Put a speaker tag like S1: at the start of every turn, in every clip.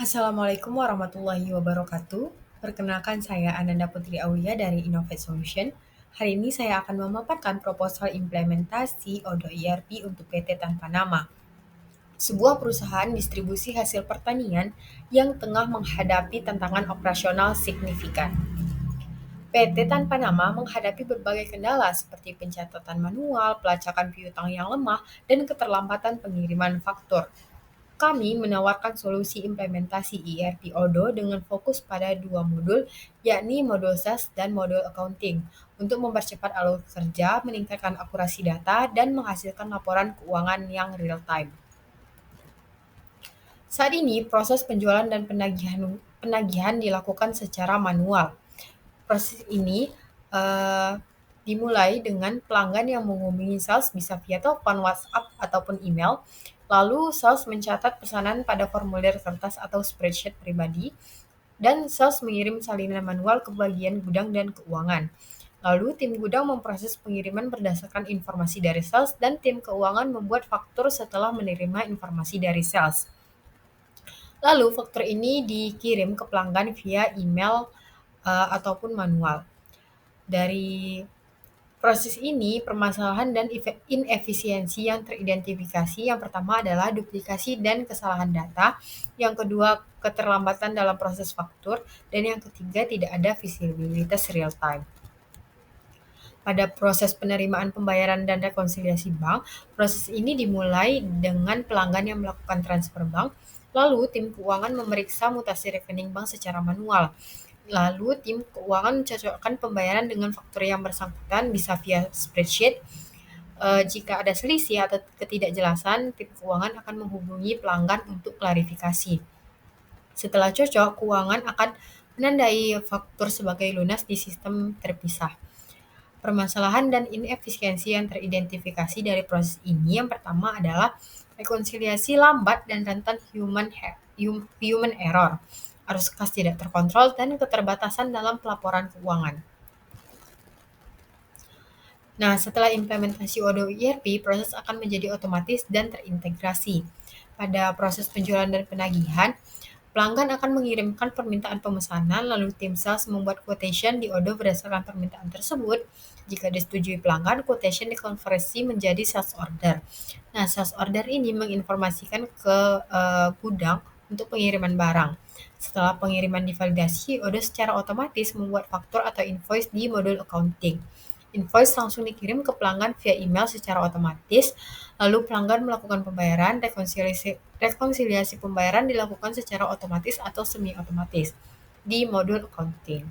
S1: Assalamualaikum warahmatullahi wabarakatuh. Perkenalkan saya Ananda Putri Aulia dari Innovate Solution. Hari ini saya akan memaparkan proposal implementasi Odoo ERP untuk PT Tanpa Nama, sebuah perusahaan distribusi hasil pertanian yang tengah menghadapi tantangan operasional signifikan. PT Tanpa Nama menghadapi berbagai kendala seperti pencatatan manual, pelacakan piutang yang lemah, dan keterlambatan pengiriman faktur. Kami menawarkan solusi implementasi ERP Odoo dengan fokus pada dua modul, yakni modul sales dan modul accounting, untuk mempercepat alur kerja, meningkatkan akurasi data, dan menghasilkan laporan keuangan yang real-time. Saat ini, proses penjualan dan penagihan dilakukan secara manual. Proses ini eh, dimulai dengan pelanggan yang menghubungi sales bisa via telepon, WhatsApp, ataupun email. Lalu sales mencatat pesanan pada formulir kertas atau spreadsheet pribadi, dan sales mengirim salinan manual ke bagian gudang dan keuangan. Lalu tim gudang memproses pengiriman berdasarkan informasi dari sales, dan tim keuangan membuat faktur setelah menerima informasi dari sales. Lalu faktur ini dikirim ke pelanggan via email ataupun manual. Dari proses ini, permasalahan dan inefisiensi yang teridentifikasi, yang pertama adalah duplikasi dan kesalahan data, yang kedua keterlambatan dalam proses faktur, dan yang ketiga tidak ada visibilitas real time. Pada proses penerimaan pembayaran dan rekonsiliasi bank, proses ini dimulai dengan pelanggan yang melakukan transfer bank, lalu tim keuangan memeriksa mutasi rekening bank secara manual. Lalu tim keuangan mencocokkan pembayaran dengan faktur yang bersangkutan bisa via spreadsheet. Jika ada selisih atau ketidakjelasan, tim keuangan akan menghubungi pelanggan untuk klarifikasi. Setelah cocok, keuangan akan menandai faktur sebagai lunas di sistem terpisah. Permasalahan dan inefisiensi yang teridentifikasi dari proses ini, yang pertama adalah rekonsiliasi lambat dan rentan human error, arus kas tidak terkontrol, dan keterbatasan dalam pelaporan keuangan. Nah, setelah implementasi Odoo ERP, proses akan menjadi otomatis dan terintegrasi. Pada proses penjualan dan penagihan, pelanggan akan mengirimkan permintaan pemesanan, lalu tim sales membuat quotation di Odoo berdasarkan permintaan tersebut. Jika disetujui pelanggan, quotation dikonversi menjadi sales order. Nah, sales order ini menginformasikan ke gudang untuk pengiriman barang. Setelah pengiriman divalidasi, Odoo secara otomatis membuat faktur atau invoice di modul accounting. Invoice langsung dikirim ke pelanggan via email secara otomatis, lalu pelanggan melakukan pembayaran. Rekonsiliasi pembayaran dilakukan secara otomatis atau semi-otomatis di modul accounting.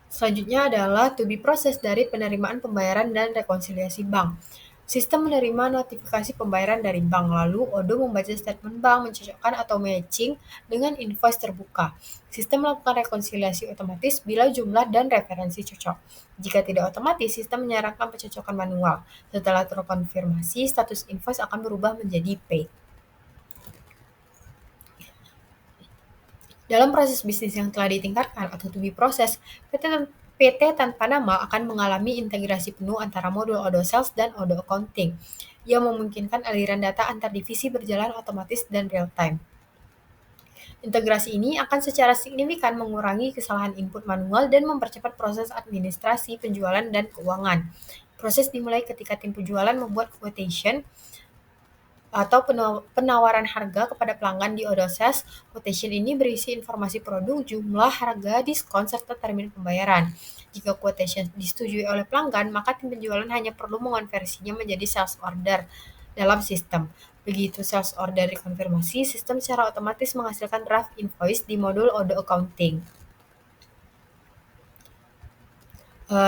S1: Selanjutnya adalah to be proses dari penerimaan pembayaran dan rekonsiliasi bank. Sistem menerima notifikasi pembayaran dari bank, lalu Odoo membaca statement bank, mencocokkan atau matching dengan invoice terbuka. Sistem melakukan rekonsiliasi otomatis bila jumlah dan referensi cocok. Jika tidak otomatis, sistem menyarankan pencocokan manual. Setelah terkonfirmasi, status invoice akan berubah menjadi paid. Dalam proses bisnis yang telah ditingkatkan atau to be process, PT Tanpa Nama akan mengalami integrasi penuh antara modul Odoo Sales dan Odoo Accounting, yang memungkinkan aliran data antar divisi berjalan otomatis dan real time. Integrasi ini akan secara signifikan mengurangi kesalahan input manual dan mempercepat proses administrasi penjualan dan keuangan. Proses dimulai ketika tim penjualan membuat quotation atau penawaran harga kepada pelanggan di Odoo Sales. Quotation ini berisi informasi produk, jumlah, harga, diskon, serta termin pembayaran. Jika quotation disetujui oleh pelanggan, maka tim penjualan hanya perlu mengonversinya menjadi sales order dalam sistem. Begitu sales order dikonfirmasi, sistem secara otomatis menghasilkan draft invoice di modul Odoo Accounting.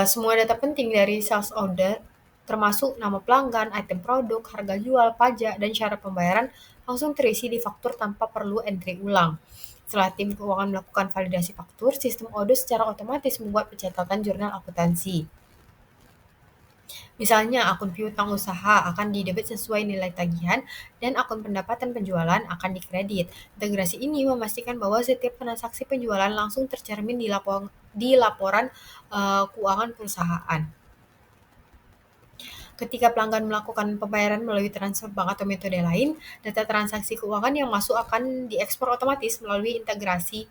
S1: Semua data penting dari sales order, termasuk nama pelanggan, item produk, harga jual, pajak, dan syarat pembayaran, langsung terisi di faktur tanpa perlu entry ulang. Setelah tim keuangan melakukan validasi faktur, sistem Odoo secara otomatis membuat pencatatan jurnal akuntansi. Misalnya, akun piutang usaha akan didebit sesuai nilai tagihan, dan akun pendapatan penjualan akan dikredit. Integrasi ini memastikan bahwa setiap transaksi penjualan langsung tercermin di laporan keuangan perusahaan. Ketika pelanggan melakukan pembayaran melalui transfer bank atau metode lain, data transaksi keuangan yang masuk akan diekspor otomatis melalui integrasi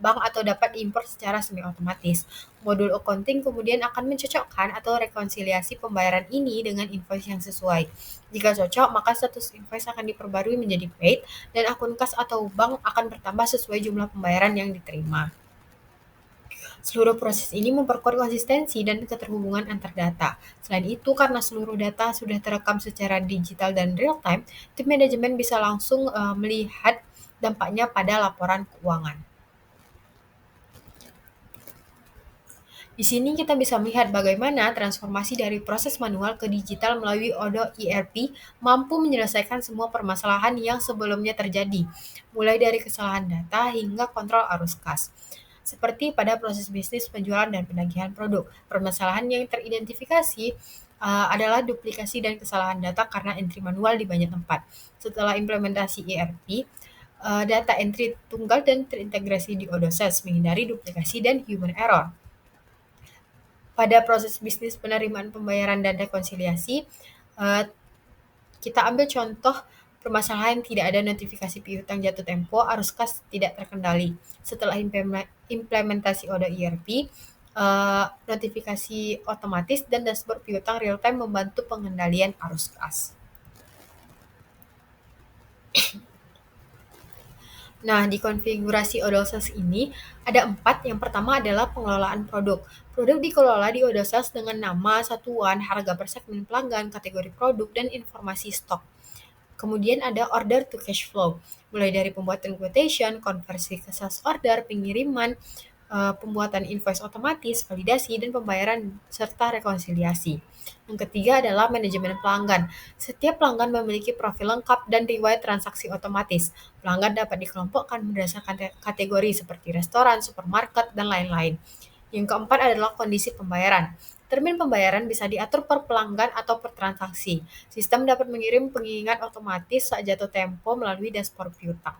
S1: bank atau dapat diimpor secara semi otomatis. Modul accounting kemudian akan mencocokkan atau rekonsiliasi pembayaran ini dengan invoice yang sesuai. Jika cocok, maka status invoice akan diperbarui menjadi paid dan akun kas atau bank akan bertambah sesuai jumlah pembayaran yang diterima. Seluruh proses ini memperkuat konsistensi dan keterhubungan antar data. Selain itu, karena seluruh data sudah terekam secara digital dan real time, tim manajemen bisa langsung melihat dampaknya pada laporan keuangan. Di sini kita bisa melihat bagaimana transformasi dari proses manual ke digital melalui Odoo ERP mampu menyelesaikan semua permasalahan yang sebelumnya terjadi, mulai dari kesalahan data hingga kontrol arus kas. Seperti pada proses bisnis penjualan dan penagihan produk, permasalahan yang teridentifikasi adalah duplikasi dan kesalahan data karena entry manual di banyak tempat. Setelah implementasi ERP, data entry tunggal dan terintegrasi di Odoo Sales menghindari duplikasi dan human error. Pada proses bisnis penerimaan pembayaran dan rekonsiliasi, eh, kita ambil contoh permasalahan tidak ada notifikasi piutang jatuh tempo, arus kas tidak terkendali. Setelah implementasi Odoo ERP, notifikasi otomatis dan dashboard piutang real time membantu pengendalian arus kas. Nah, di konfigurasi Odoo Sales ini ada 4. Yang pertama adalah pengelolaan produk. Produk dikelola di Odoo Sales dengan nama, satuan, harga per segmen pelanggan, kategori produk, dan informasi stok. Kemudian ada order to cash flow, mulai dari pembuatan quotation, konversi ke sales order, pengiriman, pembuatan invoice otomatis, validasi, dan pembayaran serta rekonsiliasi. Yang ketiga adalah manajemen pelanggan. Setiap pelanggan memiliki profil lengkap dan riwayat transaksi otomatis. Pelanggan dapat dikelompokkan berdasarkan kategori seperti restoran, supermarket, dan lain-lain. Yang keempat adalah kondisi pembayaran. Termin pembayaran bisa diatur per pelanggan atau per transaksi. Sistem dapat mengirim pengingat otomatis saat jatuh tempo melalui dashboard piutang.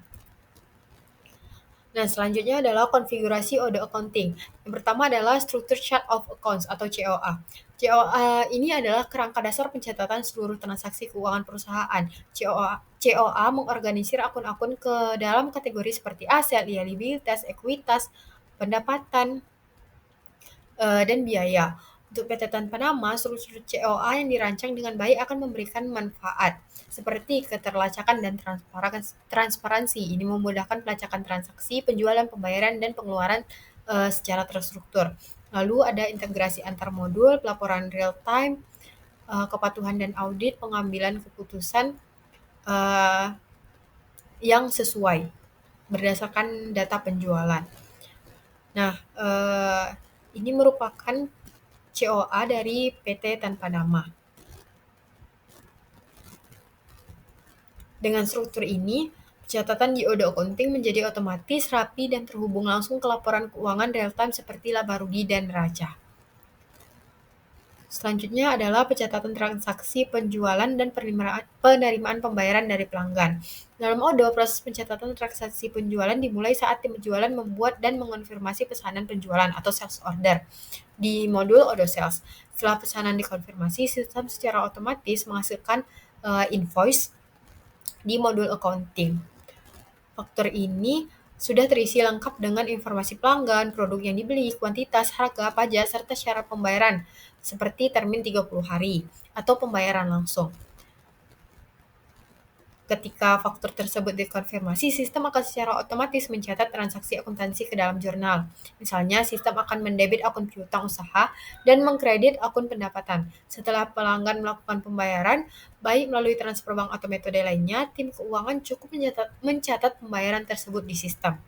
S1: Nah, selanjutnya adalah konfigurasi Odoo Accounting. Yang pertama adalah Structure Chart of Accounts atau COA. COA ini adalah kerangka dasar pencatatan seluruh transaksi keuangan perusahaan. COA mengorganisir akun-akun ke dalam kategori seperti aset, liabilitas, ekuitas, pendapatan, dan biaya. Untuk PT Tanpa Nama, struktur COA yang dirancang dengan baik akan memberikan manfaat seperti keterlacakan dan transparansi. Ini memudahkan pelacakan transaksi, penjualan, pembayaran, dan pengeluaran secara terstruktur. Lalu ada integrasi antar modul, pelaporan real time, kepatuhan dan audit, pengambilan keputusan yang sesuai berdasarkan data penjualan. Nah, ini merupakan COA dari PT Tanpa Nama. Dengan struktur ini, pencatatan di Odoo Accounting menjadi otomatis, rapi, dan terhubung langsung ke laporan keuangan real-time seperti laba rugi dan neraca. Selanjutnya adalah pencatatan transaksi penjualan dan penerimaan pembayaran dari pelanggan. Dalam Odoo, proses pencatatan transaksi penjualan dimulai saat tim penjualan membuat dan mengonfirmasi pesanan penjualan atau sales order di modul Odoo Sales. Setelah pesanan dikonfirmasi, sistem secara otomatis menghasilkan invoice di modul accounting. Faktur ini sudah terisi lengkap dengan informasi pelanggan, produk yang dibeli, kuantitas, harga, pajak, serta syarat pembayaran, seperti termin 30 hari atau pembayaran langsung. Ketika faktur tersebut dikonfirmasi, sistem akan secara otomatis mencatat transaksi akuntansi ke dalam jurnal. Misalnya, sistem akan mendebit akun piutang usaha dan mengkredit akun pendapatan. Setelah pelanggan melakukan pembayaran, baik melalui transfer bank atau metode lainnya, tim keuangan cukup mencatat pembayaran tersebut di sistem.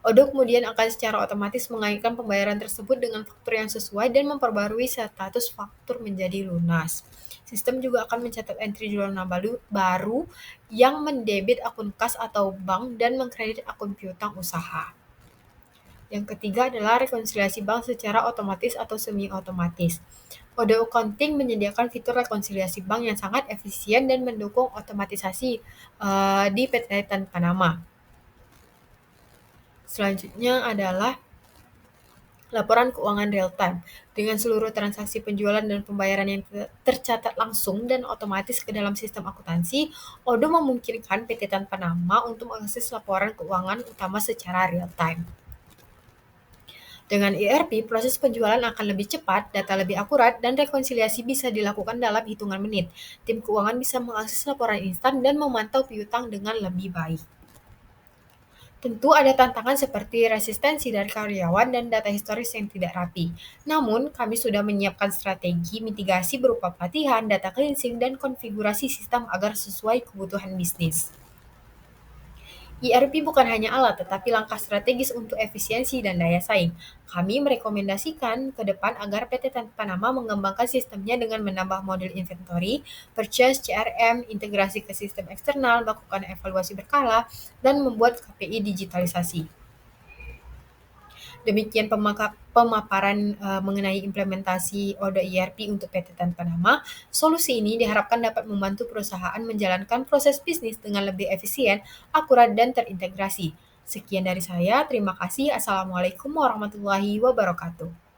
S1: Odoo kemudian akan secara otomatis mengaitkan pembayaran tersebut dengan faktur yang sesuai dan memperbarui status faktur menjadi lunas. Sistem juga akan mencatat entry jurnal baru yang mendebit akun kas atau bank dan mengkredit akun piutang usaha. Yang ketiga adalah rekonsiliasi bank secara otomatis atau semi-otomatis. Odoo Accounting menyediakan fitur rekonsiliasi bank yang sangat efisien dan mendukung otomatisasi di PT Tanpa Nama. Selanjutnya adalah Laporan keuangan real time dengan seluruh transaksi penjualan dan pembayaran yang tercatat langsung dan otomatis ke dalam sistem akuntansi. Odoo memungkinkan PT Tanpa Nama untuk mengakses laporan keuangan utama secara real time. Dengan ERP, proses penjualan akan lebih cepat, data lebih akurat, dan rekonsiliasi bisa dilakukan dalam hitungan menit. Tim keuangan bisa mengakses laporan instan dan memantau piutang dengan lebih baik. Tentu ada tantangan seperti resistensi dari karyawan dan data historis yang tidak rapi. Namun, kami sudah menyiapkan strategi mitigasi berupa pelatihan, data cleansing, dan konfigurasi sistem agar sesuai kebutuhan bisnis. ERP bukan hanya alat, tetapi langkah strategis untuk efisiensi dan daya saing. Kami merekomendasikan ke depan agar PT Tanpa Nama mengembangkan sistemnya dengan menambah modul inventory, purchase, CRM, integrasi ke sistem eksternal, melakukan evaluasi berkala, dan membuat KPI digitalisasi. Demikian pemaparan mengenai implementasi Odoo ERP untuk PT Tanpa Nama. Solusi ini diharapkan dapat membantu perusahaan menjalankan proses bisnis dengan lebih efisien, akurat, dan terintegrasi. Sekian dari saya, terima kasih. Assalamualaikum warahmatullahi wabarakatuh.